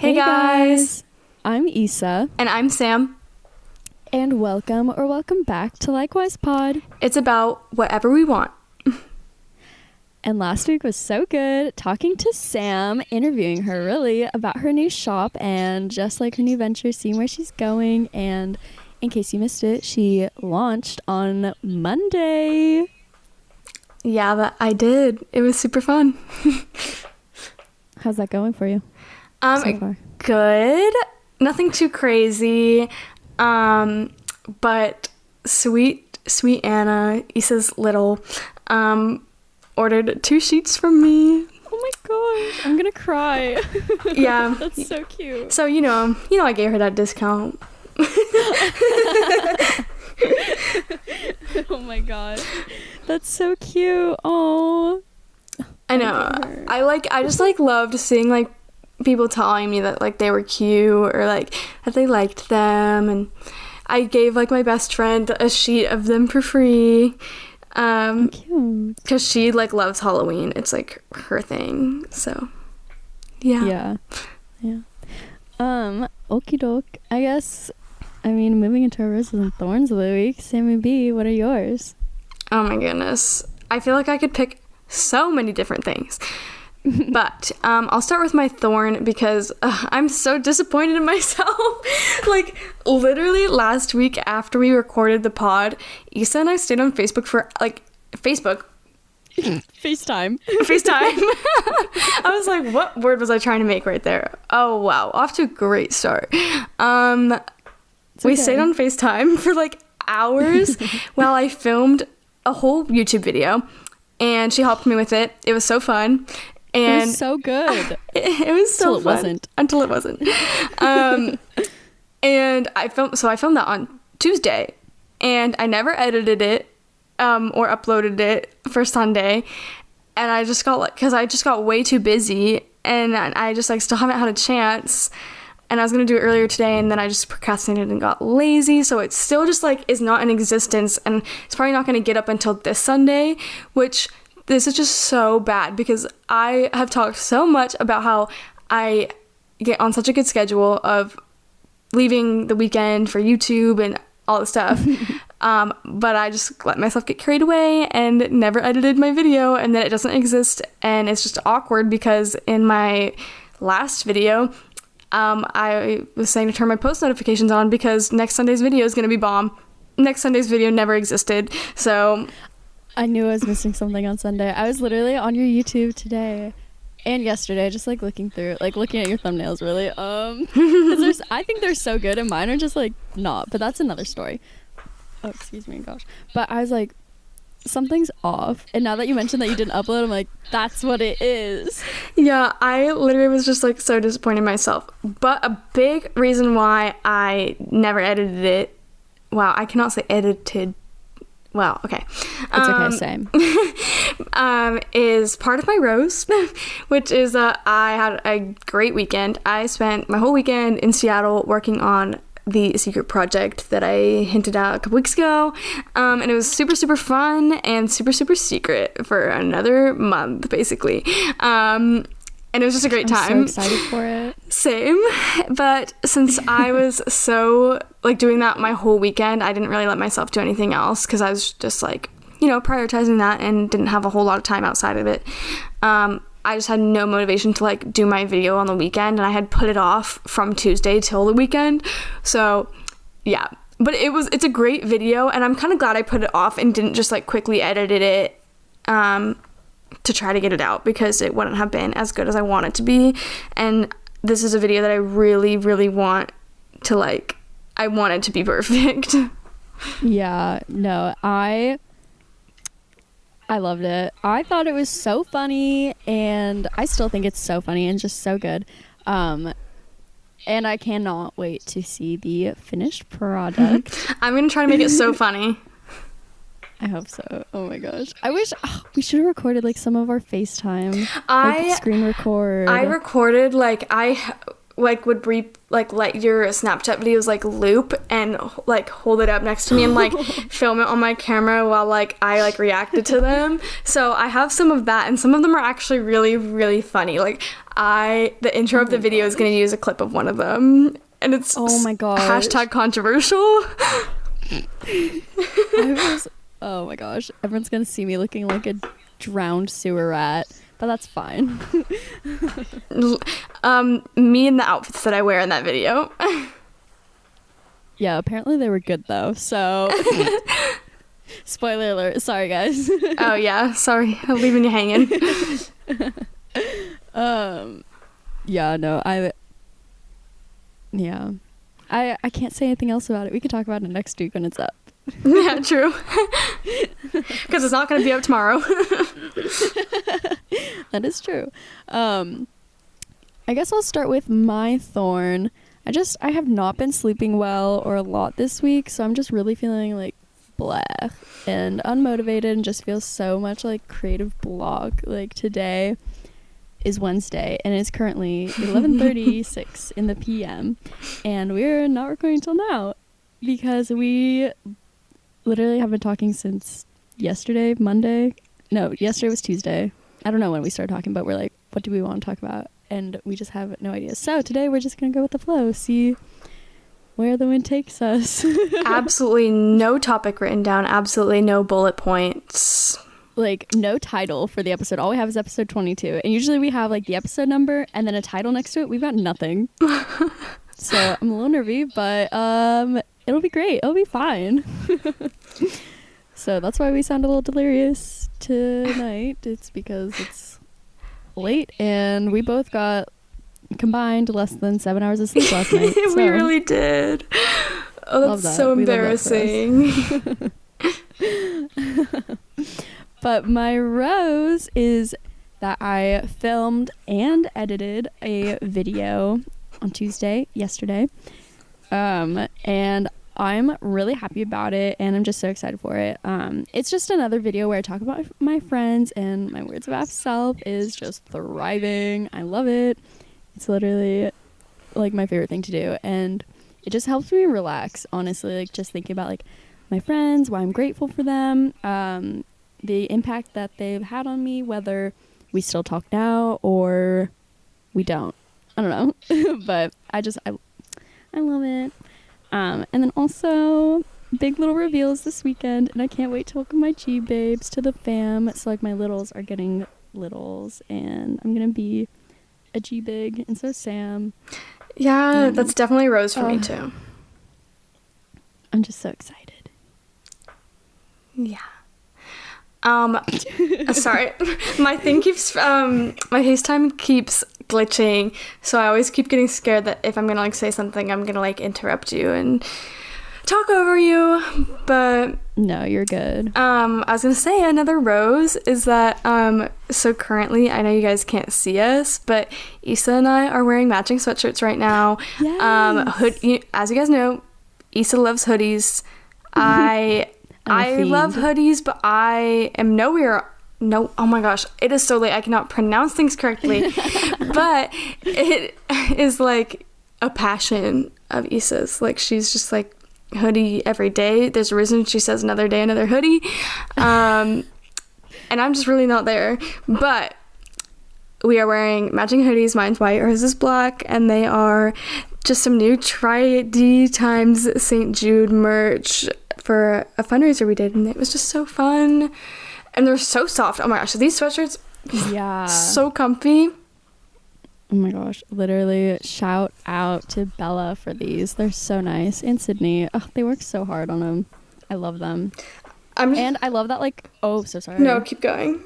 Hey guys! I'm Issa. And I'm Sam. And welcome back to Likewise Pod. It's about whatever we want. And last week was so good, talking to Sam, interviewing her really about her new shop and just like her new venture, seeing where she's going. And in case you missed it, she launched on Monday. Yeah, I did. It was super fun. How's that going for you so far? Good. Nothing too crazy. But sweet Anna, Issa's little, ordered 2 sheets from me. Oh my gosh, I'm gonna cry. Yeah. That's so cute. So, I gave her that discount. Oh my god. That's so cute. Oh. I know. I just loved seeing people telling me that they were cute or that they liked them, and I gave my best friend a sheet of them for free. Cute. Because she loves Halloween. It's her thing. So yeah. Okie doke. I guess, moving into our roses and thorns of the week, Sammy B, what are yours? Oh my goodness. I feel like I could pick so many different things. But I'll start with my thorn because I'm so disappointed in myself. Literally last week after we recorded the pod, Issa and I stayed on Facebook for FaceTime. I was like, what word was I trying to make right there? Oh wow, off to a great start. We stayed on FaceTime for hours while I filmed a whole YouTube video, and she helped me with it. It was so fun. And it was so good. It was so fun. Until it wasn't. And I filmed that on Tuesday, and I never edited it or uploaded it for Sunday. And I just got way too busy, and I just still haven't had a chance. And I was going to do it earlier today, and then I just procrastinated and got lazy. So it still just is not in existence, and it's probably not going to get up until this Sunday, which this is just so bad because I have talked so much about how I get on such a good schedule of leaving the weekend for YouTube and all this stuff. But I just let myself get carried away and never edited my video, and then it doesn't exist, and it's just awkward because in my last video, I was saying to turn my post notifications on because next Sunday's video is going to be bomb. Next Sunday's video never existed, so I knew I was missing something on Sunday. I was literally on your YouTube today and yesterday, just looking through, looking at your thumbnails, really. 'Cause I think they're so good, and mine are just not. But that's another story. Oh, excuse me, gosh. But I was like, something's off. And now that you mentioned that you didn't upload, I'm like, that's what it is. Yeah, I literally was just so disappointed in myself. But a big reason why I never edited it. Wow, I cannot say edited. Wow, okay. It's okay, same. Is part of my rose, which is I had a great weekend. I spent my whole weekend in Seattle working on the secret project that I hinted at a couple weeks ago, and it was super, super fun and super, super secret for another month, basically. And it was just a great time. I'm so excited for it. Same. But since I was so doing that my whole weekend, I didn't really let myself do anything else because I was just prioritizing that and didn't have a whole lot of time outside of it. I just had no motivation to do my video on the weekend, and I had put it off from Tuesday till the weekend. So yeah, but it's a great video, and I'm kind of glad I put it off and didn't just quickly edited it to try to get it out, because it wouldn't have been as good as I want it to be. And this is a video that I really, really want to I want it to be perfect. Yeah, no, I loved it. I thought it was so funny, and I still think it's so funny and just so good. And I cannot wait to see the finished product. I'm going to try to make it so funny. I hope so. Oh my gosh. I wish we should have recorded some of our FaceTime. Screen record. I recorded like would like let your Snapchat videos like loop and like hold it up next to me and like film it on my camera while like I like reacted to them. So I have some of that, and some of them are actually really, really funny. Like the intro of the video is going to use a clip of one of them, and it's oh my gosh, hashtag controversial. Oh my gosh, everyone's gonna see me looking like a drowned sewer rat, but that's fine. Me and the outfits that I wear in that video. Yeah, apparently they were good though, so spoiler alert, sorry guys. Oh yeah, sorry, I'm leaving you hanging. Yeah, no, I can't say anything else about it. We can talk about it next week when it's up. Yeah, true. Because it's not going to be up tomorrow. That is true. I guess I'll start with my thorn. I have not been sleeping well or a lot this week, so I'm just really feeling like blah and unmotivated and just feel so much like creative block. Like today is Wednesday and it's currently 11:36 in the PM, and we're not recording till now because we literally have been talking since yesterday, Monday. No, yesterday was Tuesday. I don't know when we started talking, but we're like, what do we want to talk about? And we just have no idea. So today we're just going to go with the flow, see where the wind takes us. Absolutely no topic written down. Absolutely no bullet points. Like no title for the episode. All we have is episode 22. And usually we have like the episode number and then a title next to it. We've got nothing. So I'm a little nervy, but it'll be great. It'll be fine. So that's why we sound a little delirious tonight. It's because it's late and we both got combined less than 7 hours of sleep last night. So. We really did. Oh, that's so embarrassing. But my rose is that I filmed and edited a video on yesterday. And I'm really happy about it, and I'm just so excited for it. It's just another video where I talk about my friends, and my words of self is just thriving. I love it. It's literally like my favorite thing to do, and it just helps me relax, honestly, like just thinking about like my friends, why I'm grateful for them, the impact that they've had on me, whether we still talk now or we don't. I don't know. But I love it. And then also big little reveals this weekend, and I can't wait to welcome my G babes to the fam. So like my littles are getting littles, and I'm gonna be a G big, and so Sam. Yeah, that's definitely a rose for me too. I'm just so excited. Yeah. Sorry, my thing keeps my FaceTime keeps glitching, so I always keep getting scared that if I'm gonna like say something, I'm gonna like interrupt you and talk over you. But no, you're good. I was gonna say another rose is that so currently, I know you guys can't see us, but Issa and I are wearing matching sweatshirts right now. Yes. As you guys know, Issa loves hoodies. I love hoodies, but I am oh my gosh, it is so late. I cannot pronounce things correctly, but it is like a passion of Issa's. Like she's just like hoodie every day. There's a reason she says another day, another hoodie. And I'm just really not there, but we are wearing matching hoodies. Mine's white, hers is black, and they are just some new Try D times St. Jude merch for a fundraiser we did, and it was just so fun, and they're so soft. Oh my gosh, these sweatshirts, yeah, so comfy. Oh my gosh, literally shout out to Bella for these. They're so nice. And Sydney, they work so hard on them. I love them. And I love that, like, oh, so sorry. No, keep going.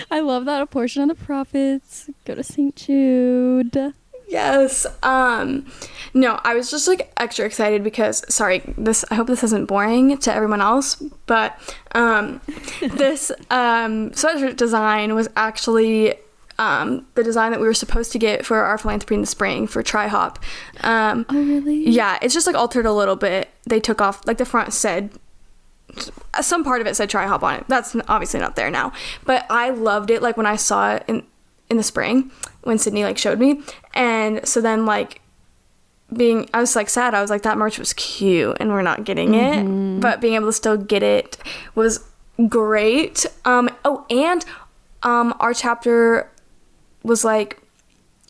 I love that a portion of the profits go to St. Jude. Yes. No, I was just like extra excited because, sorry, I hope this isn't boring to everyone else, but this sweatshirt design was actually the design that we were supposed to get for our philanthropy in the spring for Tri-Hop. Oh, really? Yeah, it's just like altered a little bit. They took off, like the front said, some part of it said Tri-Hop on it. That's obviously not there now, but I loved it. Like when I saw it in the spring when Sydney like showed me. And so then like I was like sad. I was like, that merch was cute and we're not getting it, but being able to still get it was great. And our chapter was like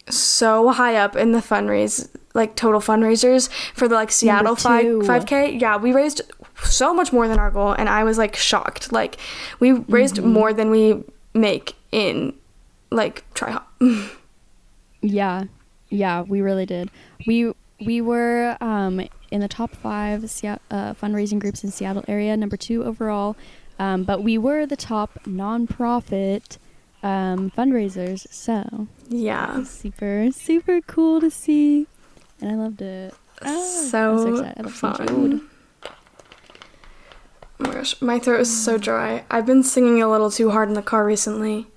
so high up in the total fundraisers for the like Seattle 5K. Yeah, we raised so much more than our goal, and I was like shocked. Like we raised more than we make in like tri-hop. Yeah, we really did. We were in the top 5 fundraising groups in Seattle area, number 2 overall, but we were the top nonprofit fundraisers, so yeah, super super cool to see, and I loved it. So fun. Oh my gosh, my throat is so dry. I've been singing a little too hard in the car recently.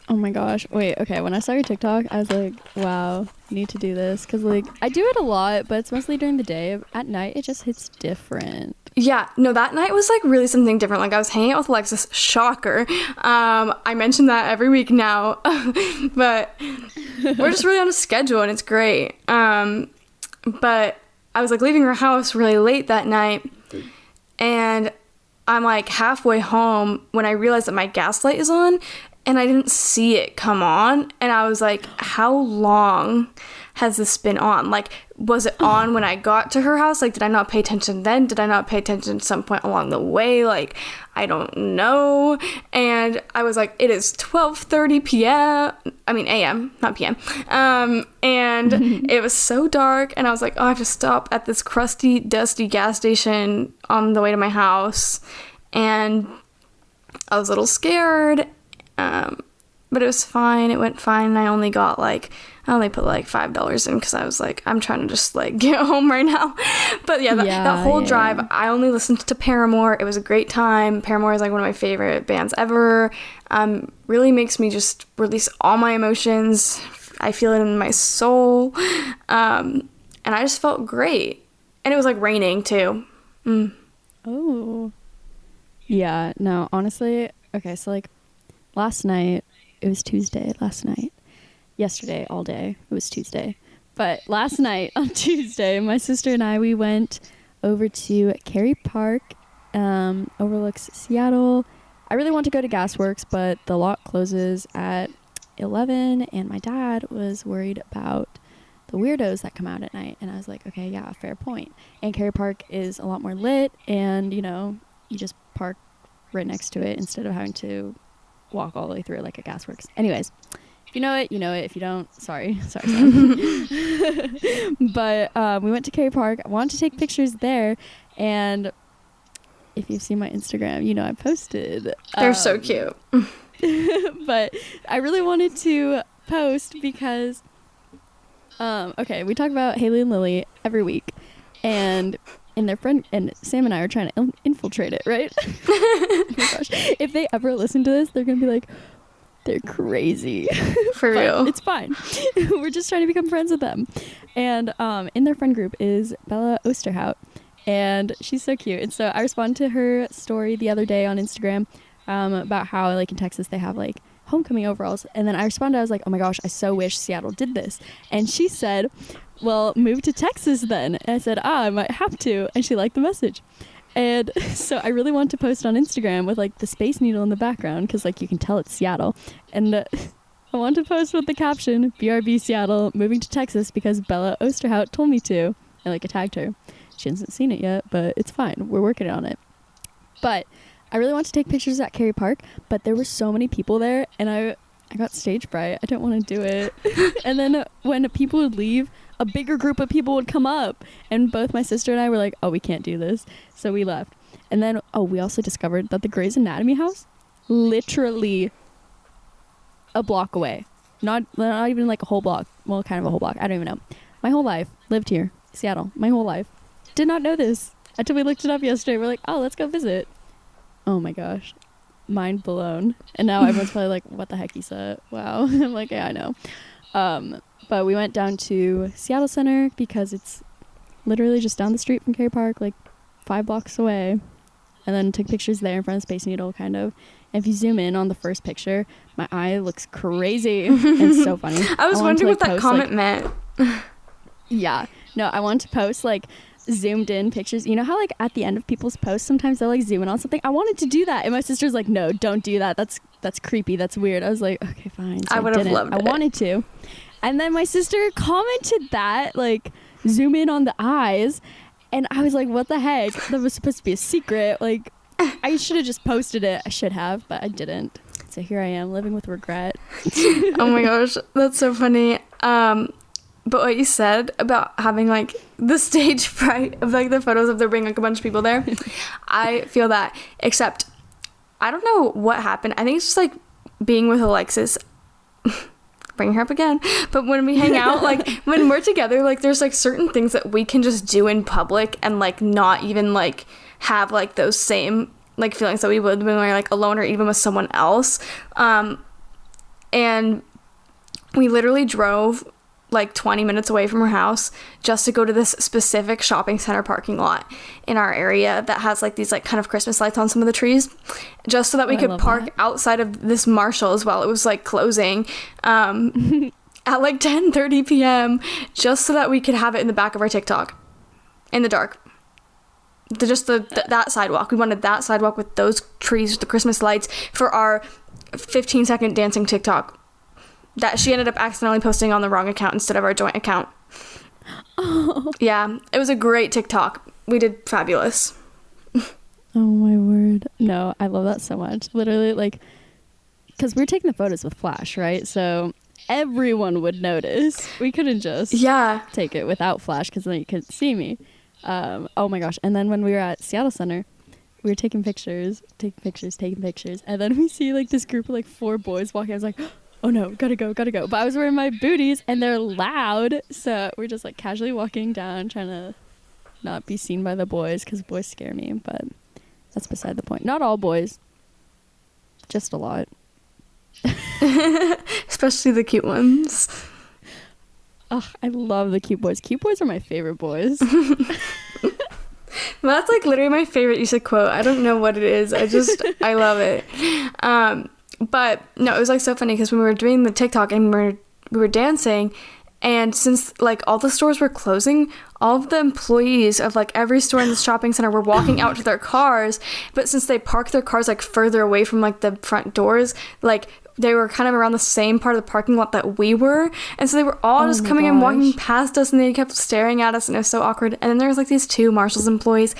Oh my gosh. Wait, okay. When I saw your TikTok, I was like, wow, I need to do this. Because, like, I do it a lot, but it's mostly during the day. At night, it just hits different. Yeah, no, that night was, like, really something different. Like, I was hanging out with Alexis. Shocker. I mention that every week now. But we're just really on a schedule, and it's great. But I was, like, leaving her house really late that night. And I'm, like, halfway home when I realized that my gas light is on. And I didn't see it come on. And I was like, how long has this been on? Like, was it on when I got to her house? Like, did I not pay attention then? Did I not pay attention at some point along the way? Like, I don't know. And I was like, it is 12:30 p.m. I mean, a.m., not p.m. And it was so dark. And I was like, oh, I have to stop at this crusty, dusty gas station on the way to my house. And I was a little scared. But it was fine. It went fine. I only put like $5 in because I was like, I'm trying to just like get home right now. But yeah, that whole drive, I only listened to Paramore. It was a great time. Paramore is like one of my favorite bands ever. Really makes me just release all my emotions. I feel it in my soul. And I just felt great. And it was like raining too. Oh. Yeah, no, honestly, okay, so like last night, it was Tuesday last night. Yesterday, all day, it was Tuesday. But last night, on Tuesday, my sister and I, we went over to Cary Park, overlooks Seattle. I really want to go to Gasworks, but the lot closes at 11, and my dad was worried about the weirdos that come out at night. And I was like, okay, yeah, fair point. And Cary Park is a lot more lit, and, you know, you just park right next to it instead of having to walk all the way through it like a Gasworks. Anyways, if you know it, you know it. If you don't, sorry. But we went to Cary Park. I wanted to take pictures there, and if you've seen my Instagram, you know I posted. They're so cute. But I really wanted to post because, okay, we talk about Haley and Lily every week, and their friend and Sam and I are trying to infiltrate it, right? Oh my gosh. If they ever listen to this, they're gonna be like, they're crazy. For real. It's fine. We're just trying to become friends with them. And in their friend group is Bella Osterhout, and she's so cute. And so I responded to her story the other day on Instagram about how like in Texas they have like homecoming overalls, and then I responded, I was like, oh my gosh, I so wish Seattle did this. And she said, well, move to Texas then. And I said, I might have to. And she liked the message. And so I really want to post on Instagram with like the Space Needle in the background because like you can tell it's Seattle. And I want to post with the caption, BRB Seattle, moving to Texas because Bella Osterhout told me to. And like I tagged her. She hasn't seen it yet, but it's fine. We're working on it. But I really want to take pictures at Cary Park, but there were so many people there and I got stage fright. I didn't want to do it. And then when people would leave, a bigger group of people would come up, and both my sister and I were like, oh, we can't do this. So we left. And then, we also discovered that the Grey's Anatomy house, literally a block away. Not even like a whole block. Well, kind of a whole block. I don't even know. My whole life, lived here, Seattle, my whole life. Did not know this until we looked it up yesterday. We're like, oh, let's go visit. Oh my gosh. Mind blown. And now everyone's probably like, what the heck he said? Wow. I'm like, yeah, I know. But we went down to Seattle Center because it's literally just down the street from Cary Park, like 5 blocks away. and then took pictures there in front of Space Needle, kind of. And if you zoom in on the first picture, my eye looks crazy. It's so funny. I was wondering what that post, comment meant. Yeah. No, I wanted to post like zoomed in pictures. You know how like at the end of people's posts sometimes they'll like zoom in on something? I wanted to do that, and my sister's like, no, don't do that. That's creepy. That's weird. I was like, okay, fine. So I would have loved it. I wanted to. And then my sister commented that, like, zoom in on the eyes. And I was like, what the heck? That was supposed to be a secret. Like, I should have just posted it. I should have, but I didn't. So here I am living with regret. Oh my gosh, that's so funny. But what you said about having like the stage fright of like the photos of there being like a bunch of people there, I feel that, except I don't know what happened. I think it's just like being with Alexis. Bring her up again. But when we hang out, like when we're together, like there's like certain things that we can just do in public and like not even like have like those same like feelings that we would when we're like alone or even with someone else. And we literally drove like 20 minutes away from her house just to go to this specific shopping center parking lot in our area that has like these like kind of Christmas lights on some of the trees, just so that we could park outside of this Marshall's while it was like closing at like 10:30 p.m. just so that we could have it in the back of our TikTok in the dark. That sidewalk. We wanted that sidewalk with those trees with the Christmas lights for our 15-second dancing TikTok that she ended up accidentally posting on the wrong account instead of our joint account. Oh. Yeah, it was a great TikTok. We did fabulous. Oh my word. No, I love that so much. Literally, like, because we were taking the photos with flash, right? So everyone would notice. We couldn't just take it without flash because then you couldn't see me. Oh my gosh. And then when we were at Seattle Center, we were taking pictures. And then we see like this group of like 4 boys walking. I was like, oh no, gotta go. But I was wearing my booties and they're loud. So we're just like casually walking down, trying to not be seen by the boys because boys scare me. But that's beside the point. Not all boys, just a lot. Especially the cute ones. Oh, I love the cute boys. Cute boys are my favorite boys. Well, that's like literally my favorite use of quote. I don't know what it is. I love it. But no, it was like so funny because when we were doing the TikTok and we were dancing, and since like all the stores were closing, all of the employees of like every store in the shopping center were walking out to their cars. But since they parked their cars like further away from like the front doors, like they were kind of around the same part of the parking lot that we were, and so they were all just coming and walking past us, and they kept staring at us, and it was so awkward. And then there was like these 2 Marshall's employees.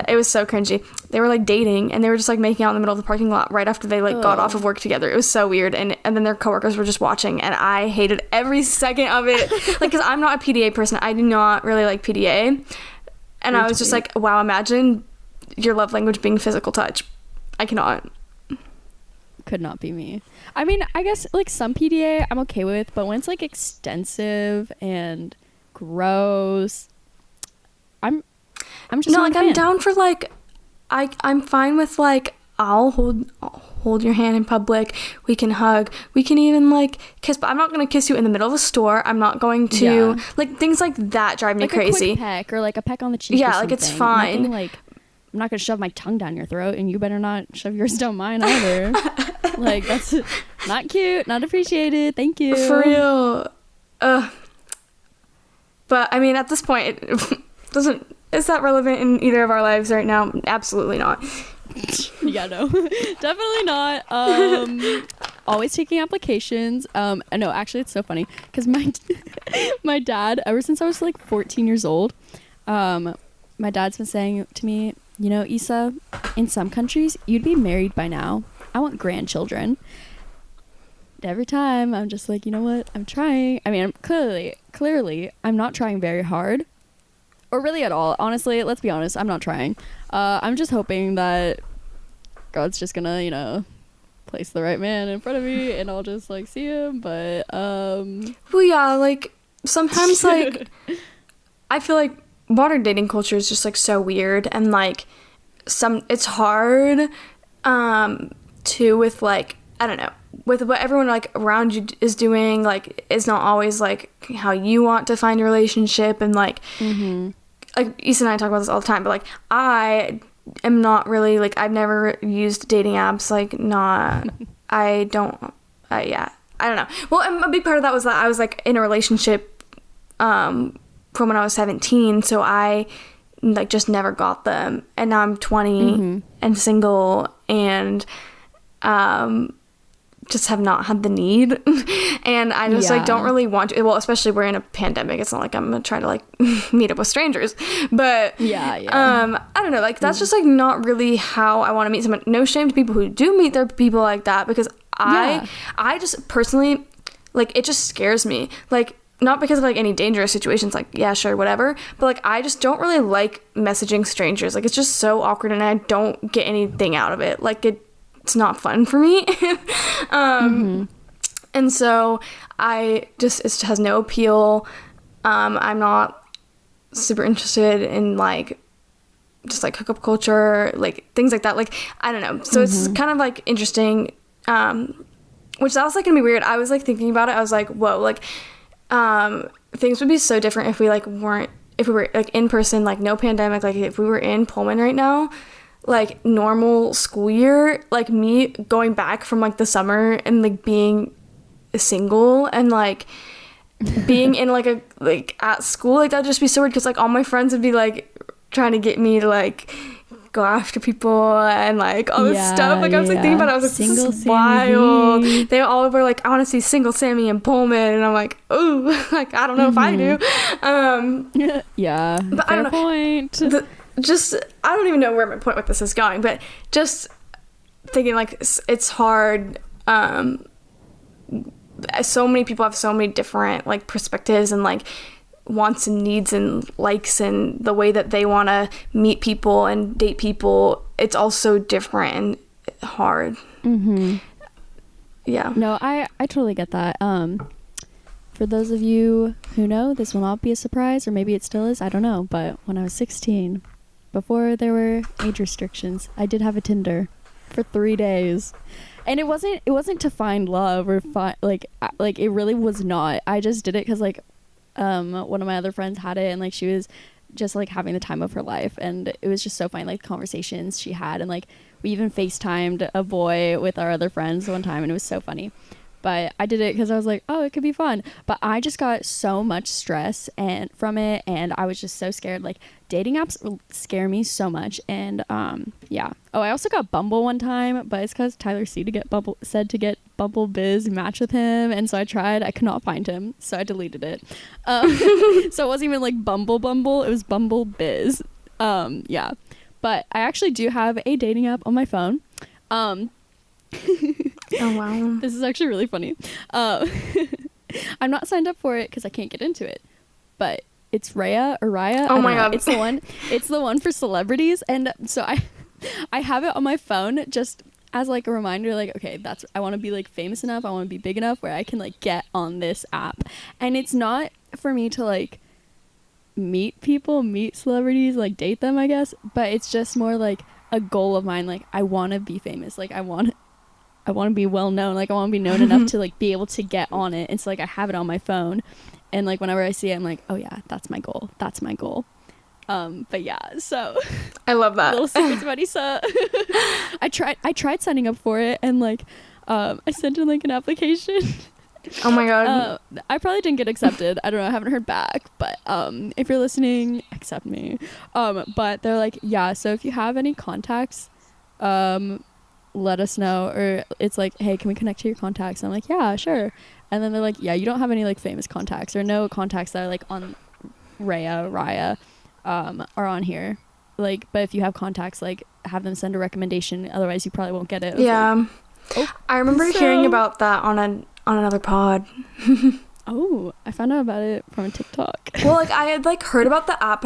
It was so cringy. They were like dating, and they were just like making out in the middle of the parking lot right after they like got off of work together. It was so weird. And then their coworkers were just watching, and I hated every second of it. Like, because I'm not a PDA person. I do not really like PDA. And I was just like, wow, imagine your love language being physical touch. I cannot. Could not be me. I mean, I guess like some PDA I'm okay with, but when it's like extensive and gross, I'm just no, not like a fan. I'm down for like I'm fine with like I'll hold your hand in public. We can hug. We can even like kiss, but I'm not gonna kiss you in the middle of a store. I'm not going to like things like that drive me like crazy. A quick peck or like a peck on the cheek. Yeah, or like it's something. fine. Nothing, like I'm not gonna shove my tongue down your throat, and you better not shove yours down mine either. Like that's not cute, not appreciated. Thank you. For real. But I mean, at this point, it doesn't. Is that relevant in either of our lives right now? Absolutely not. Yeah, no, definitely not. Always taking applications. No, actually, it's so funny because my dad, ever since I was like 14 years old, my dad's been saying to me, you know, Issa, in some countries, you'd be married by now. I want grandchildren. Every time, I'm just like, you know what? I'm trying. I mean, I'm clearly, I'm not trying very hard. Or really at all. Honestly, let's be honest, I'm not trying. I'm just hoping that God's just gonna, you know, place the right man in front of me and I'll just, like, see him. But, well, yeah, like, sometimes, like, I feel like modern dating culture is just like so weird, and like it's hard to with like I don't know, with what everyone like around you is doing, like is not always like how you want to find a relationship. And like like Issa and I talk about this all the time, but like I am not really, like, I've never used dating apps, like, not, I don't, yeah, I don't know. Well, and a big part of that was that I was, like, in a relationship from when I was 17, so I, like, just never got them, and now I'm 20 and single, and just have not had the need, and I just like don't really want to, well, especially we're in a pandemic, it's not like I'm gonna try to like meet up with strangers, but I don't know, like that's just like not really how I want to meet someone. No shame to people who do meet their people like that, because I just personally, like, it just scares me, like, not because of like any dangerous situations, like, yeah, sure, whatever, but like I just don't really like messaging strangers, like it's just so awkward and I don't get anything out of it, like it's not fun for me. And so it just has no appeal. I'm not super interested in like just like hookup culture, like things like that, like I don't know, so it's kind of like interesting, which that was like gonna be weird. I was like thinking about it, I was like, whoa, like things would be so different if we were like in person, like no pandemic, like if we were in Pullman right now, like normal school year, like me going back from like the summer and like being single and like being in like a like at school, like that'd just be so weird, because like all my friends would be like trying to get me to like go after people and like all this stuff, like I was like thinking about it, I was like, single this is wild. They all were like, I want to see single Sammy and Pullman, and I'm like, oh, like I don't know if I do. But I don't know. Point. I don't even know where my point with this is going, but just thinking like it's hard. So many people have so many different like perspectives and like wants and needs and likes, and the way that they want to meet people and date people, it's all so different and hard. Yeah. No, I totally get that. For those of you who know, this will not be a surprise, or maybe it still is, I don't know, but when I was 16, before there were age restrictions, I did have a Tinder for 3 days, and it wasn't to find love or like it really was not. I just did it because like one of my other friends had it, and like she was just like having the time of her life, and it was just so fun, like conversations she had, and like we even FaceTimed a boy with our other friends one time, and it was so funny. But I did it because I was like, oh, it could be fun. But I just got so much stress from it, and I was just so scared. Like, dating apps scare me so much. And yeah. Oh, I also got Bumble one time, but it's because Tyler C said to get Bumble Biz match with him, and so I tried. I could not find him, so I deleted it. So it wasn't even like Bumble. It was Bumble Biz. Yeah. But I actually do have a dating app on my phone. Oh wow, this is actually really funny. I'm not signed up for it because I can't get into it, but it's Raya. Oh my god, it's the one for celebrities, and so I have it on my phone just as like a reminder, like, okay, I want to be like famous enough, I want to be big enough where I can like get on this app. And it's not for me to like meet celebrities, like date them, I guess, but it's just more like a goal of mine. Like, I want to be famous, like I want to be well known, like I want to be known enough to like be able to get on it. And so like I have it on my phone, and like whenever I see it, I'm like, oh yeah, that's my goal. But yeah, so I love that. Little secrets about Issa. I tried signing up for it, and like I sent in like an application. Oh my god. I probably didn't get accepted. I don't know, I haven't heard back, but if you're listening, accept me. But they're like, yeah, so if you have any contacts, let us know. Or it's like, hey, can we connect to your contacts? And I'm like, yeah, sure. And then they're like, yeah, you don't have any like famous contacts, or no contacts that are like on Raya are on here, like, but if you have contacts, like, have them send a recommendation, otherwise you probably won't get it. Yeah, like, oh, I remember hearing about that on another pod. Oh, I found out about it from a TikTok. Well, like, I had like heard about the app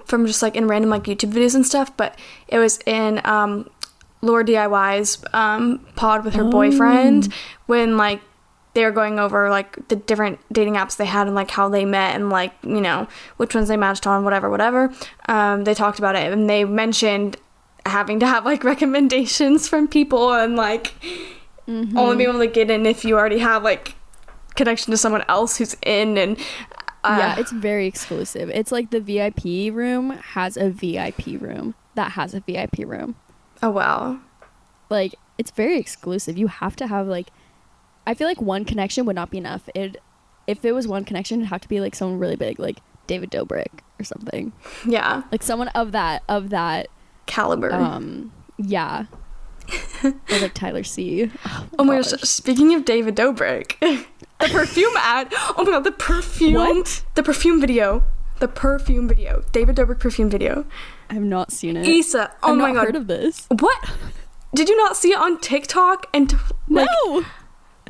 from just like in random like YouTube videos and stuff, but it was in Laura DIY's pod with her boyfriend, when like they were going over like the different dating apps they had and like how they met and like, you know, which ones they matched on, whatever. They talked about it, and they mentioned having to have like recommendations from people, and like only be able to get in if you already have like connection to someone else who's in. And yeah, it's very exclusive. It's like the VIP room has a VIP room. that has a VIP room. Oh, wow. Like, it's very exclusive. You have to have, like, I feel like one connection would not be enough. If it was one connection, it'd have to be like someone really big, like David Dobrik or something. Yeah. Like someone of that caliber. Yeah. Or like Tyler C. Oh my gosh, speaking of David Dobrik, the perfume ad. Oh my god, the perfume. What? The perfume video. The perfume video. David Dobrik perfume video. I have not seen it. Issa. Oh I've my not god. heard of this. What? Did you not see it on TikTok? And like, no.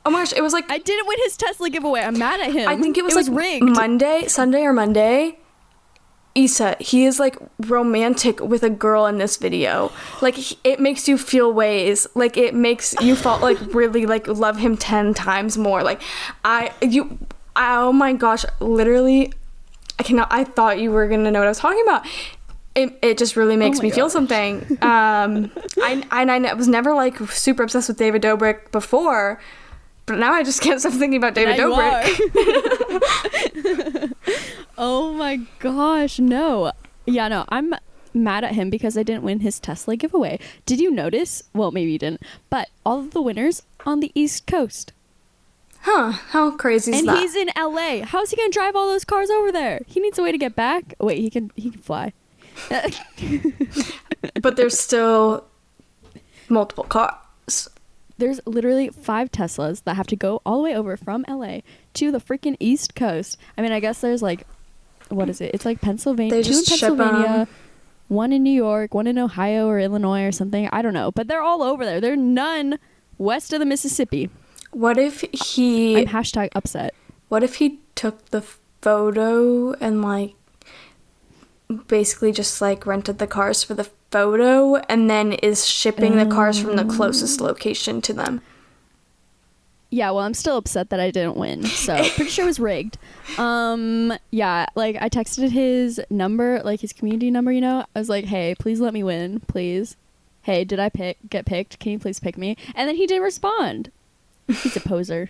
oh my gosh, it was like, I didn't win his Tesla giveaway. I'm mad at him. I think it was like rigged. Sunday or Monday. Issa, he is like romantic with a girl in this video. Like, it makes you feel ways. Like, it makes you fall, like, really like love him 10 times more. Like, oh my gosh, literally, I thought you were gonna know what I was talking about. It just really makes me feel something. I was never like super obsessed with David Dobrik before, but now I just can't stop thinking about David Dobrik. Oh my gosh, no. Yeah, no, I'm mad at him because I didn't win his Tesla giveaway. Did you notice? Well, maybe you didn't, but all of the winners on the East Coast. Huh, how crazy is that? And he's in LA. How's he gonna drive all those cars over there? He needs a way to get back. Wait, he can fly. But there's still multiple cars. There's literally 5 Teslas that have to go all the way over from LA to the freaking East Coast. I mean, I guess there's like, what is it? It's like Pennsylvania. They 2 in just ship Pennsylvania, 1 in New York, 1 in Ohio or Illinois or something. I don't know. But they're all over there. There are none west of the Mississippi. What if he... I'm hashtag upset. What if he took the photo and like basically just like rented the cars for the photo and then is shipping the cars from the closest location to them? Yeah, well, I'm still upset that I didn't win, so pretty sure it was rigged. Yeah, like I texted his number, like his community number, you know. I was like, hey, please let me win, please. Hey, did I get picked? Can you please pick me? And then he didn't respond. He's a poser.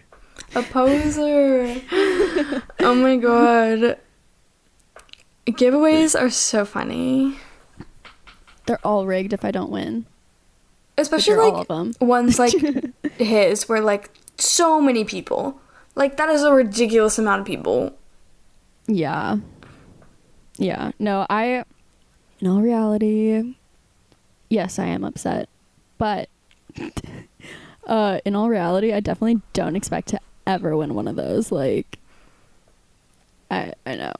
A poser. Oh my god. Giveaways are so funny. They're all rigged if I don't win. Especially all like of them. ones like his where like so many people. Like that is a ridiculous amount of people. Yeah. Yeah. No, in all reality, yes, I am upset. But in all reality, I definitely don't expect to ever win one of those. Like, I know.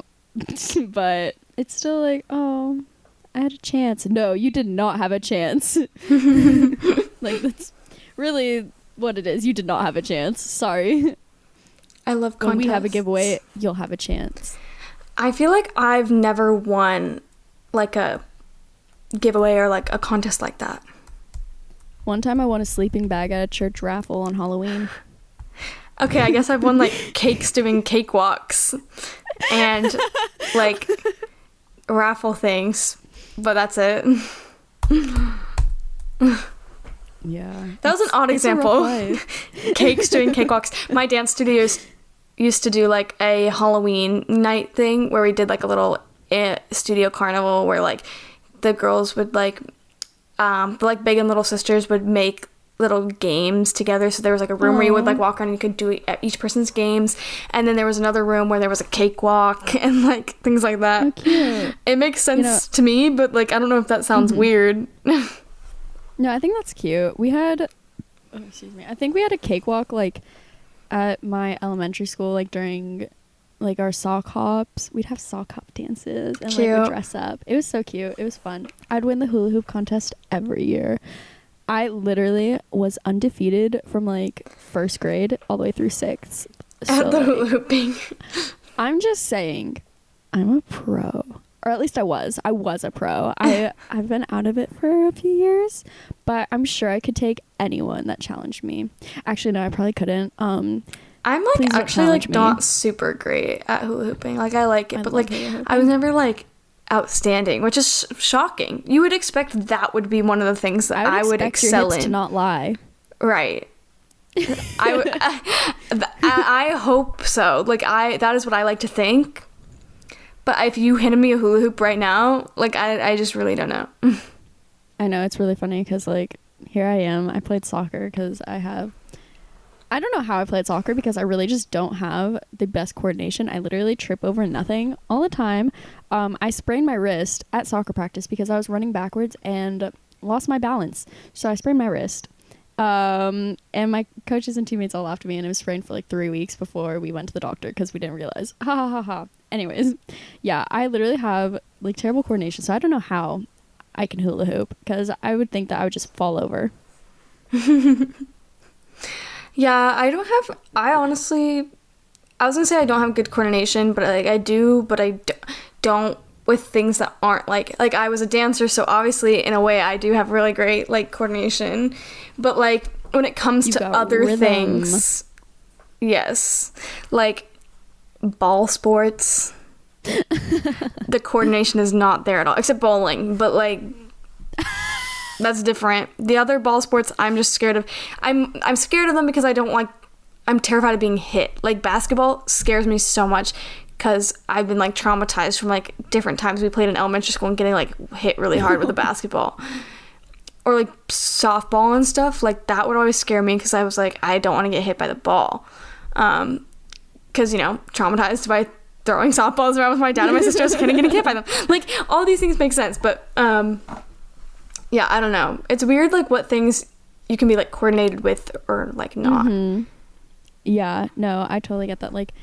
But it's still like, oh, I had a chance. No, you did not have a chance. Like, that's really what it is. You did not have a chance. Sorry. I love contests. When we have a giveaway, you'll have a chance. I feel like I've never won like a giveaway or like a contest like that. One time I won a sleeping bag at a church raffle on Halloween. Okay, I guess I've won like cakes doing cakewalks and like raffle things, but that's it. Yeah. That was an odd example. Cakes doing cakewalks. My dance studios used to do like a Halloween night thing where we did like a little studio carnival where like the girls would like big and little sisters would make little games together. So there was like a room where you would like walk around and you could do each person's games, and then there was another room where there was a cakewalk and like things like that. Oh, cute. It makes sense to me, but like I don't know if that sounds weird. No, I think that's cute. We had I think we had a cakewalk like at my elementary school, like during like our sock hops. We'd have sock hop dances and like we'd dress up. It was so cute. It was fun. I'd win the hula hoop contest every year. I literally was undefeated from like first grade all the way through sixth. So, At the hula hooping. I'm just saying, I'm a pro. Or at least I was. I was a pro. I've been out of it for a few years, but I'm sure I could take anyone that challenged me. Actually, no, I probably couldn't. I'm like actually like not super great at hula hooping. Like I like it, but like I was never like outstanding, which is shocking. You would expect that would be one of the things that I would excel your hips in. To not lie. Right. I hope so. Like that is what I like to think. But if you handed me a hula hoop right now, like I just really don't know. I know, it's really funny because, like, here I am. I played soccer because I don't know how I played soccer because I really just don't have the best coordination. I literally trip over nothing all the time. I sprained my wrist at soccer practice because I was running backwards and lost my balance. So I sprained my wrist. And my coaches and teammates all laughed at me, and it was sprained for like 3 weeks before we went to the doctor because we didn't realize. Ha ha ha ha. Anyways, yeah, I literally have like terrible coordination. So I don't know how I can hula hoop because I would think that I would just fall over. Yeah, I honestly, I was gonna say I don't have good coordination, but like I do, but don't with things that aren't like I was a dancer, so obviously in a way I do have really great like coordination, but like when it comes to other rhythm. Things, yes, like ball sports, the coordination is not there at all, except bowling, but like that's different. The other ball sports, I'm just scared of. I'm scared of them because I'm terrified of being hit. Like basketball scares me so much because I've been like traumatized from like different times we played in elementary school and getting like hit really hard with a basketball. Or like softball and stuff. Like that would always scare me because I was like, I don't want to get hit by the ball. Because, traumatized by throwing softballs around with my dad and my sister, so kind of getting hit by them. Like all these things make sense, but yeah, I don't know. It's weird, like, what things you can be, like, coordinated with or, like, not. Mm-hmm. Yeah, no, I totally get that. Like,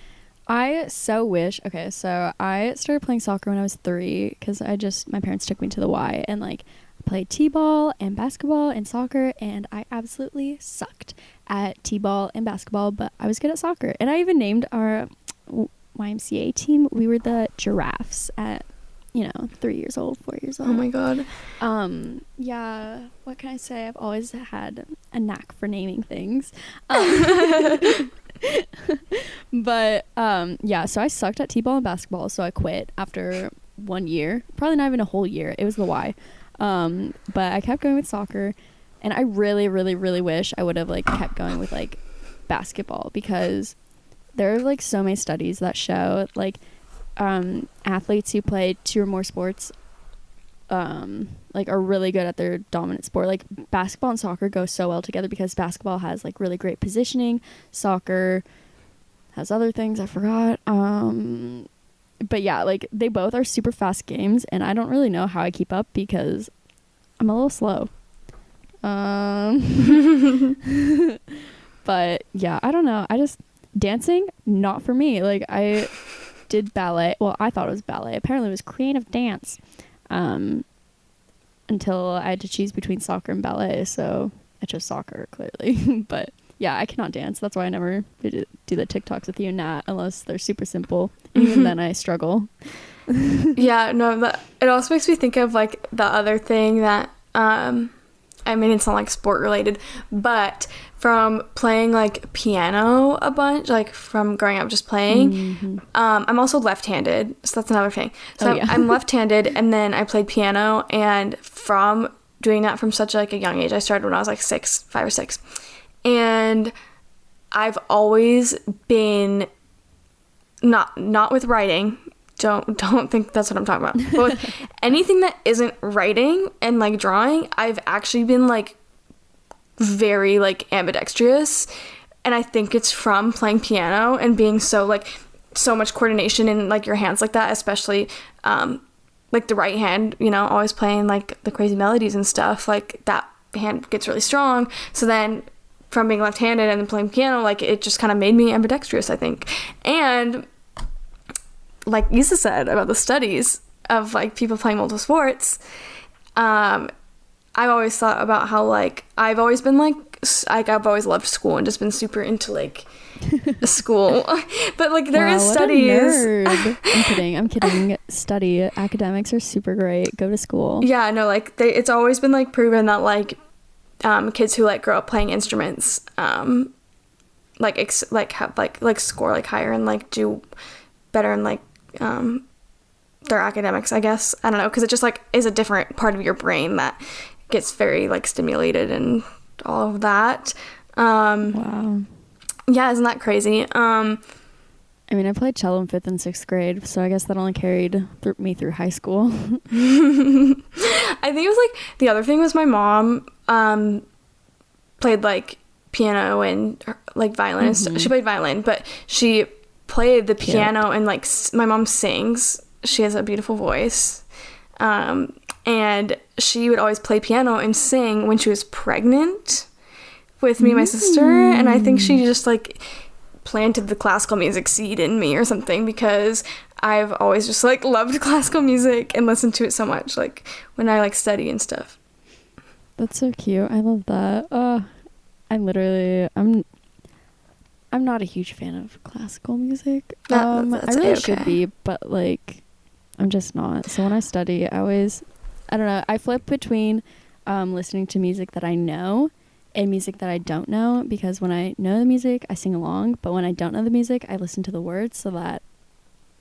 I so wish... Okay, so I started playing soccer when I was 3 because my parents took me to the Y and, like, played t-ball and basketball and soccer, and I absolutely sucked at t-ball and basketball, but I was good at soccer. And I even named our YMCA team. We were the Giraffes at... 3 years old, 4 years old. Oh my god. Yeah, what can I say? I've always had a knack for naming things. But yeah, so I sucked at t-ball and basketball, so I quit after 1 year. Probably not even a whole year. It was the Y. But I kept going with soccer, and I really, really, really wish I would have like kept going with like basketball because there are like so many studies that show like athletes who play 2 or more sports like are really good at their dominant sport. Like basketball and soccer go so well together because basketball has like really great positioning, soccer has other things I forgot, but yeah, like they both are super fast games, and I don't really know how I keep up because I'm a little slow. But yeah, I don't know, dancing, not for me. Like I did ballet. Well, I thought it was ballet. Apparently it was creative dance. Until I had to choose between soccer and ballet, so I chose soccer, clearly. But yeah, I cannot dance. That's why I never do the TikToks with you and Nat, unless they're super simple. And even then I struggle. Yeah, no, it also makes me think of like the other thing that I mean, it's not like sport related, but from playing like piano a bunch, like from growing up just playing, I'm also left-handed, so that's another thing. So I'm left-handed, and then I played piano, and from doing that from such like a young age, I started when I was like 5 or 6, and I've always been not with writing. Don't think that's what I'm talking about. But with anything that isn't writing and like drawing, I've actually been like very like ambidextrous, and I think it's from playing piano and being so much coordination in like your hands like that, especially like the right hand, always playing like the crazy melodies and stuff, like that hand gets really strong. So then from being left-handed and then playing piano, like it just kind of made me ambidextrous, I think. And like Isa said about the studies of like people playing multiple sports, I've always thought about how like I've always been I've always loved school and just been super into like school, but like there is studies. I'm kidding. Study academics are super great. Go to school. Yeah, no, like it's always been like proven that like kids who like grow up playing instruments like score like higher and like do better in like their academics, I guess. I don't know, because it just like is a different part of your brain that gets very like stimulated and all of that. Wow. Yeah, isn't that crazy? I mean, I played cello in 5th and 6th grade, so I guess that only carried me through high school. I think it was like the other thing was my mom played like piano and like violin. She played violin, but she played the piano and like my mom sings. She has a beautiful voice. And she would always play piano and sing when she was pregnant with me and my sister. And I think she just like planted the classical music seed in me or something, because I've always just like loved classical music and listened to it so much, like when I like study and stuff. That's so cute. I love that. I'm not a huge fan of classical music. I really should be, but like I'm just not. So when I study, I don't know, I flip between listening to music that I know and music that I don't know, because when I know the music, I sing along, but when I don't know the music, I listen to the words so that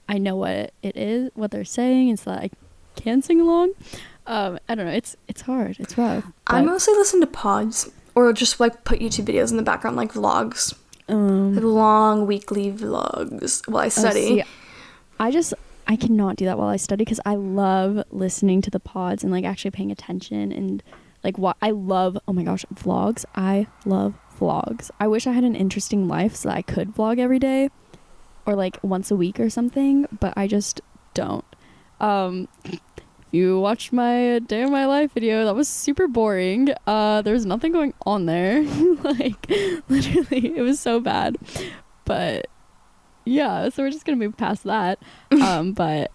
I know what it is, what they're saying, and so that I can sing along. I don't know, it's hard, it's rough. I mostly listen to pods, or just like put YouTube videos in the background, like vlogs, like long weekly vlogs while I study. I cannot do that while I study, because I love listening to the pods and like actually paying attention, and like what I love, oh my gosh, vlogs. I love vlogs. I wish I had an interesting life so that I could vlog every day or like once a week or something, but I just don't. If you watched my day of my life video, that was super boring. There was nothing going on there. Like literally it was so bad. But yeah, so we're just gonna move past that. But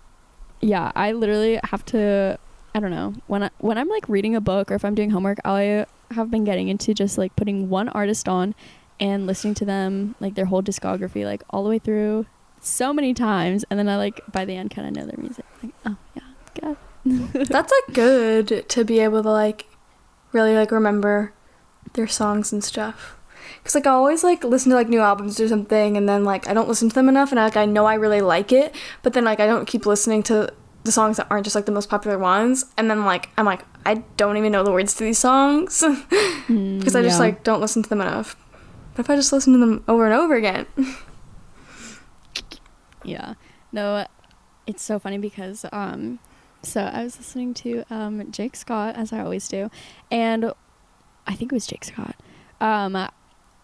yeah, I literally have to, I don't know, when I'm like reading a book or if I'm doing homework, I have been getting into just like putting one artist on and listening to them, like their whole discography, like all the way through so many times, and then I like by the end kind of know their music. Like, oh yeah, God. That's like good to be able to like really like remember their songs and stuff. Because like I always like listen to like new albums or something, and then like I don't listen to them enough, and I know I really like it, but then like I don't keep listening to the songs that aren't just like the most popular ones, and then like I'm like I don't even know the words to these songs because I just like don't listen to them enough. But if I just listen to them over and over again. Yeah, no, it's so funny because so I was listening to Jake Scott, as I always do, and I think it was Jake Scott.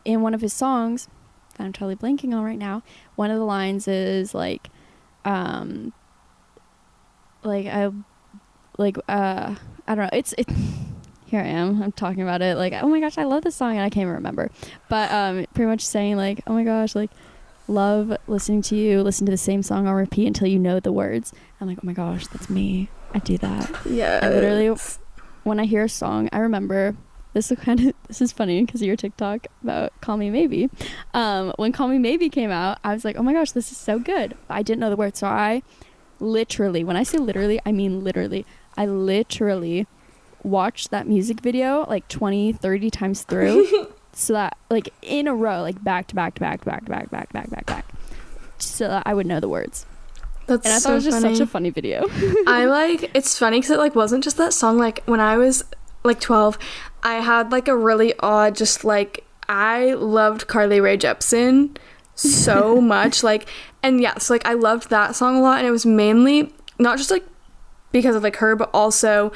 In one of his songs that I'm totally blanking on right now, one of the lines is like I don't know, it's here I am, I'm talking about it like, oh my gosh, I love this song and I can't even remember, but pretty much saying like, oh my gosh, like love listening to you, listen to the same song on repeat until you know the words. I'm like, oh my gosh, that's me, I do that. Yeah, I literally, when I hear a song, I remember this is funny because of your TikTok about Call Me Maybe. When Call Me Maybe came out, I was like, oh my gosh, this is so good. I didn't know the words, so I literally, when I say literally, I mean literally, I literally watched that music video like 20-30 times through so that like in a row, like back to back to back to back to back to back to back to back to back, so that I would know the words. And I thought it was just such a funny video. It's funny because it like wasn't just that song. Like when I was like 12, I had like a really odd, just like I loved Carly Rae Jepsen so much, like, and yeah, so like I loved that song a lot, and it was mainly not just like because of like her, but also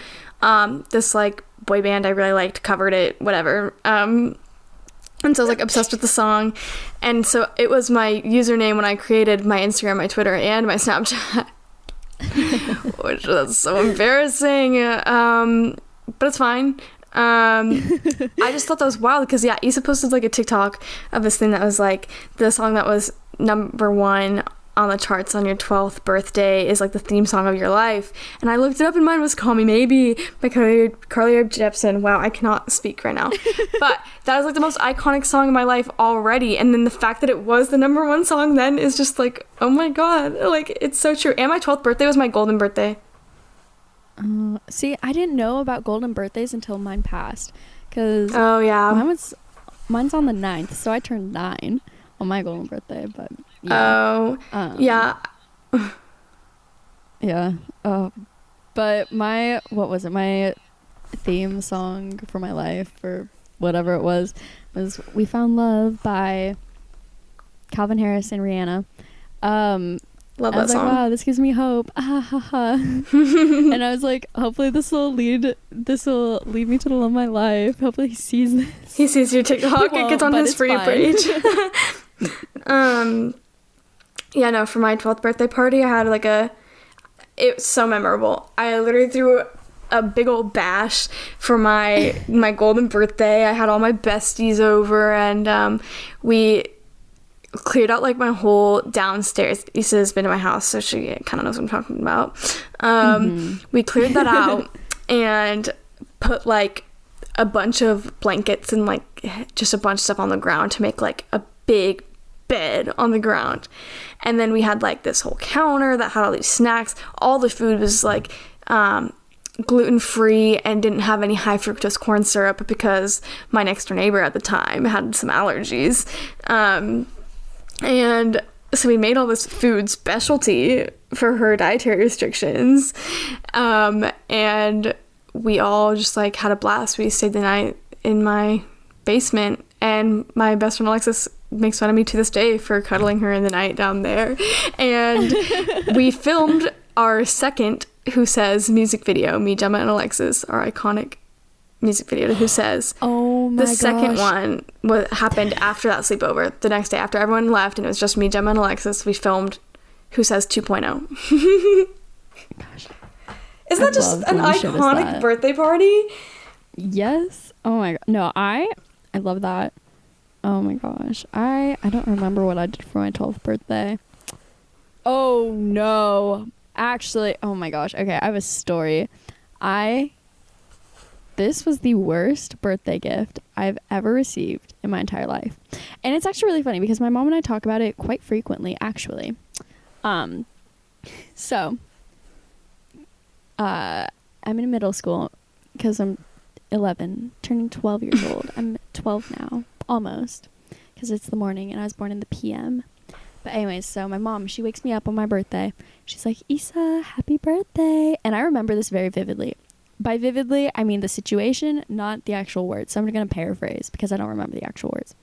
this like boy band I really liked covered it, whatever, and so I was like obsessed with the song, and so it was my username when I created my Instagram, my Twitter, and my Snapchat. Which was so embarrassing, but it's fine. I just thought that was wild because yeah, Issa posted like a TikTok of this thing that was like the song that was #1 on the charts on your 12th birthday is like the theme song of your life, and I looked it up and mine was Call Me Maybe by Carly Rae Jepsen. Wow, I cannot speak right now. But that was like the most iconic song in my life already, and then the fact that it was the #1 song then is just like, oh my god, like it's so true. And my 12th birthday was my golden birthday. See, I didn't know about golden birthdays until mine passed, because oh yeah, mine's on the 9th, so I turned 9 on my golden birthday. But yeah. Yeah. Yeah. But my theme song for my life, or whatever it was We Found Love by Calvin Harris and Rihanna. Love I that was like, song. wow, this gives me hope. Ah, ha, ha. And I was like, hopefully this will lead me to the love of my life. Hopefully he sees this. He sees your TikTok. It gets on his free page. Yeah, no, for my 12th birthday party, I had like it was so memorable. I literally threw a big old bash for my golden birthday. I had all my besties over, and we cleared out like my whole downstairs. Issa's been to my house, so she kind of knows what I'm talking about. We cleared that out and put like a bunch of blankets and like just a bunch of stuff on the ground to make like a big bed on the ground. And then we had like this whole counter that had all these snacks. All the food was like gluten-free and didn't have any high fructose corn syrup because my next door neighbor at the time had some allergies. And so we made all this food specialty for her dietary restrictions. And we all just like had a blast. We stayed the night in my basement, and my best friend Alexis makes fun of me to this day for cuddling her in the night down there. And we filmed our second Who Says music video, me, Gemma, and Alexis, our iconic music video to Who Says. Oh my gosh. The second one happened after that sleepover. The next day after everyone left and it was just me, Gemma, and Alexis, we filmed Who Says 2.0. Gosh. Isn't that just an iconic birthday party? Yes. Oh my god. No, I love that. Oh my gosh. I don't remember what I did for my 12th birthday. Oh no. Actually, oh my gosh. Okay, I have a story. This was the worst birthday gift I've ever received in my entire life. And it's actually really funny because my mom and I talk about it quite frequently, actually. So, I'm in middle school because I'm 11, turning 12 years old. I'm 12 now, almost, because it's the morning and I was born in the PM. But anyways, so my mom, she wakes me up on my birthday. She's like, Issa, happy birthday. And I remember this very vividly. By vividly, I mean the situation, not the actual words. So I'm going to paraphrase because I don't remember the actual words.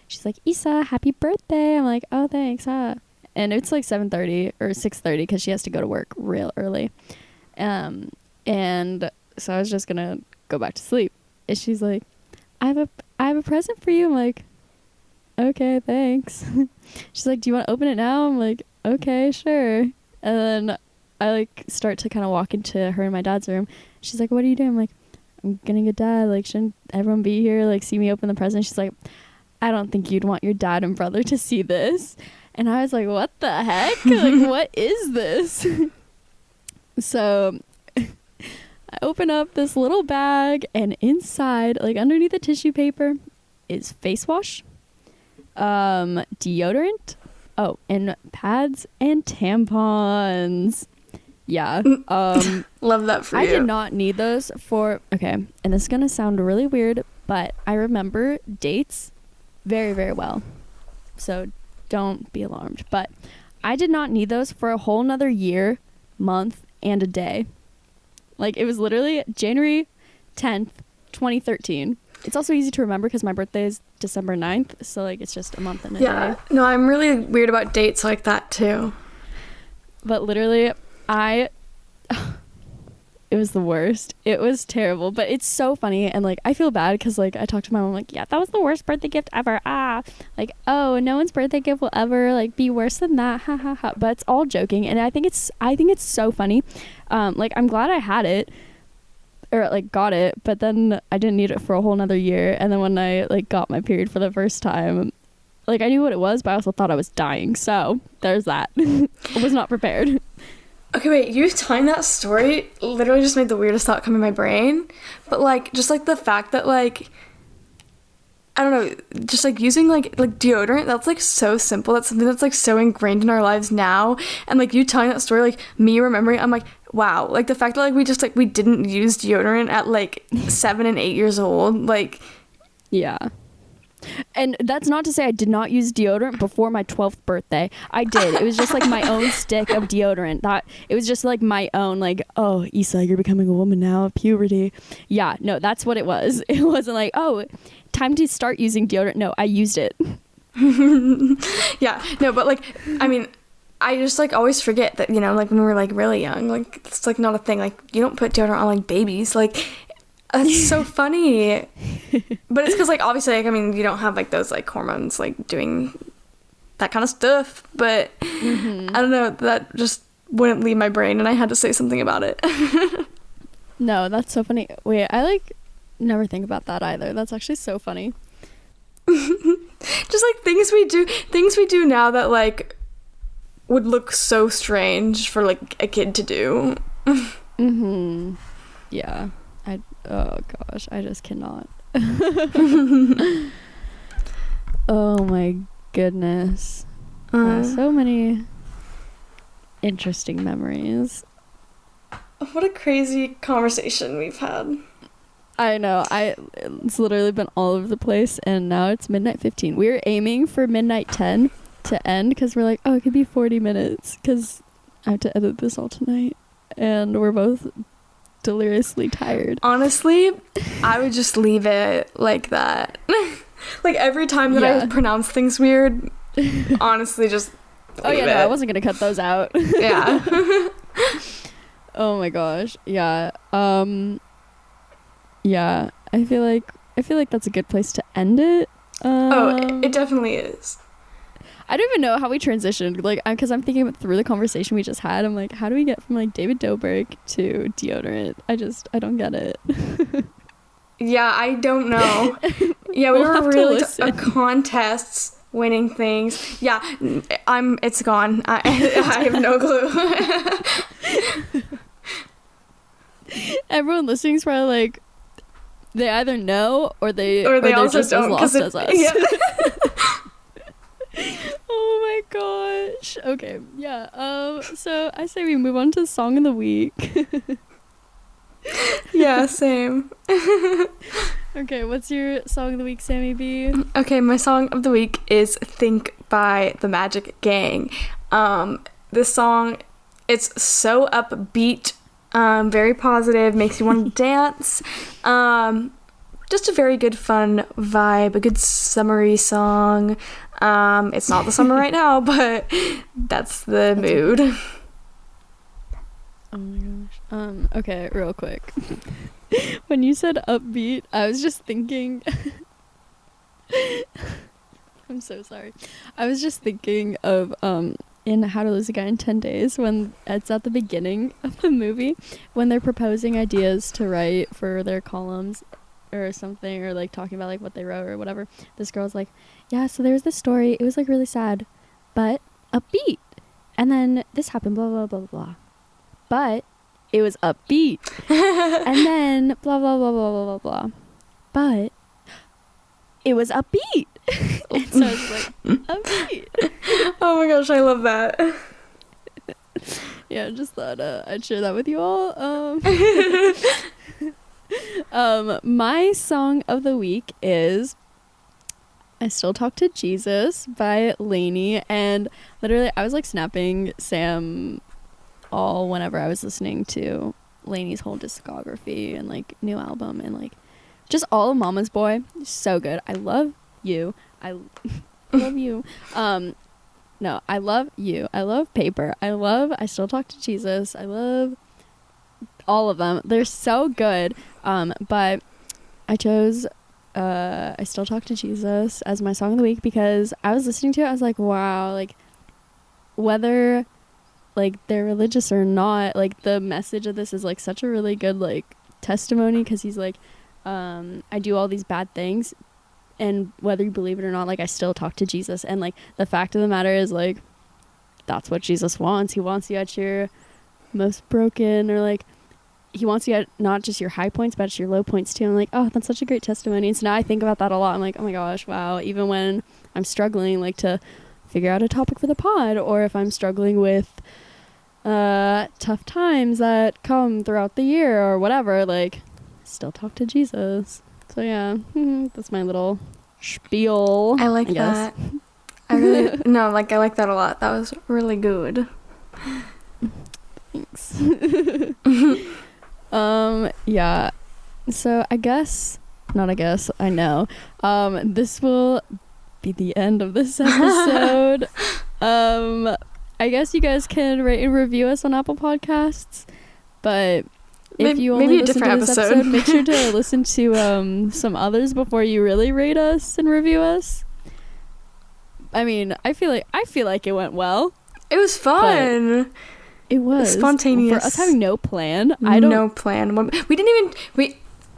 She's like, Issa, happy birthday. I'm like, oh, thanks. And it's like 7:30 or 6:30 because she has to go to work real early. And so I was just going to go back to sleep. And she's like, I have a present for you. I'm like, okay, thanks. She's like, do you want to open it now? I'm like, okay, sure. And then I like start to kind of walk into her and my dad's room. She's like, what are you doing? I'm like, I'm getting a dad. Like, shouldn't everyone be here? Like, see me open the present? She's like, I don't think you'd want your dad and brother to see this. And I was like, what the heck? Like, what is this? So I open up this little bag, and inside, like underneath the tissue paper, is face wash, deodorant, and pads and tampons. Yeah. Love that for you. I did not need those for, okay, and this is going to sound really weird, but I remember dates very, very well. So don't be alarmed. But I did not need those for a whole nother year, month, and a day. Like, it was literally January 10th, 2013. It's also easy to remember because my birthday is December 9th. So, like, it's just a month and a day. No, I'm really weird about dates like that, too. But literally, it was the worst. It was terrible, but it's so funny. And like, I feel bad because like I talked to my mom, like, yeah, that was the worst birthday gift ever. Like, oh, no one's birthday gift will ever like be worse than that. Ha ha ha. But it's all joking. And I think it's so funny. Like, I'm glad I had it or like got it, but then I didn't need it for a whole nother year. And then when I like got my period for the first time, like I knew what it was, but I also thought I was dying. So there's that. I was not prepared. Okay, wait, you telling that story literally just made the weirdest thought come in my brain. But, like, just, like, the fact that, like, I don't know, just, like, using, like deodorant, that's, like, so simple. That's something that's, like, so ingrained in our lives now. And, like, you telling that story, like, me remembering, I'm like, wow. Like, the fact that, like, we didn't use deodorant at, like, 7 and 8 years old, like... Yeah. And that's not to say I did not use deodorant before my 12th birthday. I did. It was just like my own stick of deodorant. That it was just like my own, like, oh, Issa, you're becoming a woman now, puberty. Yeah, no, that's what it was. It wasn't like, oh, time to start using deodorant. No, I used it. Yeah, no, but like, I mean, I just like always forget that, you know, like when we were like really young, like it's like not a thing. Like you don't put deodorant on like babies. Like it's so funny. But it's because like obviously like I mean you don't have like those like hormones like doing that kind of stuff. But I don't know, that just wouldn't leave my brain and I had to say something about it. No, that's so funny. Wait, I like never think about that either. That's actually so funny. Just like things we do now that like would look so strange for like a kid to do. Yeah. Oh gosh, I just cannot. Oh my goodness. So many interesting memories. What a crazy conversation we've had. I know. It's literally been all over the place, and now it's midnight 15. We were aiming for midnight 10 to end because we're like, oh, it could be 40 minutes because I have to edit this all tonight, and we're both deliriously tired. Honestly, I would just leave it like that. Like every time that I pronounce things weird, honestly, just oh yeah, no, I wasn't gonna cut those out. Yeah. Oh my gosh, yeah. Yeah, I feel like that's a good place to end it. It definitely is. I don't even know how we transitioned, like, because I'm thinking through the conversation we just had. I'm like, how do we get from like David Dobrik to deodorant? I don't get it. Yeah, I don't know. Yeah, we were really contests, winning things. Yeah, it's gone. I have no clue. Everyone listening is probably like, they either know or they also just don't, as lost as us. Yeah. Oh my gosh. Okay, yeah. So I say we move on to song of the week. Yeah, same. Okay, what's your song of the week, Sammy B? Okay, my song of the week is Think by the Magic Gang. This song, it's so upbeat, very positive, makes you want to dance. Just a very good fun vibe, a good summery song. It's not the summer right now, but that's the mood. Oh my gosh. Okay, real quick. When you said upbeat, I was just thinking I'm so sorry. I was just thinking of in How to Lose a Guy in 10 Days, when it's at the beginning of the movie when they're proposing ideas to write for their columns or something, or like talking about like what they wrote or whatever. This girl's like, yeah, so there was this story, it was like really sad but upbeat, and then this happened, blah blah blah blah, but it was upbeat. And then blah blah blah blah blah blah blah, but it was upbeat. And so I was like, upbeat. Oh my gosh, I love that. Yeah, I just thought I'd share that with you all. My song of the week is I Still Talk to Jesus by Lainey, and literally I was like snapping Sam all whenever I was listening to Lainey's whole discography and like new album, and like just all of Mama's Boy. So good. I love you. I love you. No, I love you. I love Paper. I Still Talk to Jesus. I love all of them. They're so good. But I chose I Still Talk to Jesus as my song of the week because I was listening to it. I was like, wow, like whether like they're religious or not, like the message of this is like such a really good like testimony, because he's like, I do all these bad things, and whether you believe it or not, like I still talk to Jesus. And like the fact of the matter is, like, that's what Jesus wants. He wants you at your most broken, or like he wants you at not just your high points but at your low points too. I'm like, oh, that's such a great testimony. And so now I think about that a lot. I'm like, oh my gosh, wow, even when I'm struggling like to figure out a topic for the pod, or if I'm struggling with tough times that come throughout the year or whatever, like still talk to Jesus. So yeah, that's my little spiel. I like that. I really no, like I like that a lot. That was really good. Thanks. Yeah. So I know. This will be the end of this episode. I guess you guys can rate and review us on Apple Podcasts, but if you only maybe a listen to different this episode. make sure to listen to some others before you really rate us and review us. I mean, I feel like it went well. It was fun. It was spontaneous. for us having no plan. No plan.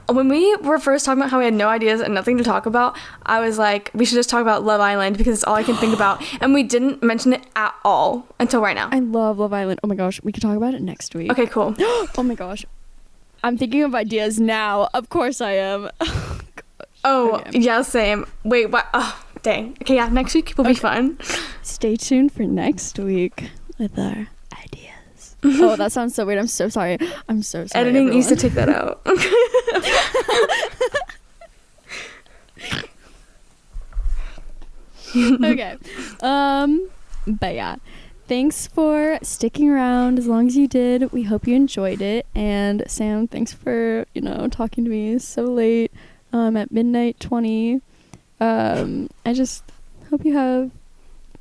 When we were first talking about how we had no ideas and nothing to talk about, I was like, we should just talk about Love Island because it's all I can think about. And we didn't mention it at all until right now. I love Love Island. Oh my gosh, we could talk about it next week. Okay, cool. Oh my gosh. I'm thinking of ideas now. Of course I am. Okay. Yeah, same. Wait, what? Oh, dang. Okay, yeah, next week will be fun. Stay tuned for next week with our ideas. Oh, that sounds so weird. I'm so sorry. Editing everyone needs to take that out. Okay. But yeah. Thanks for sticking around as long as you did. We hope you enjoyed it. And Sam, thanks for, talking to me so late at midnight 20. I just hope you have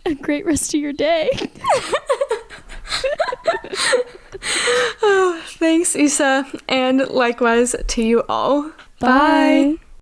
a great rest of your day. Oh, thanks, Issa, and likewise to you all. Bye. Bye.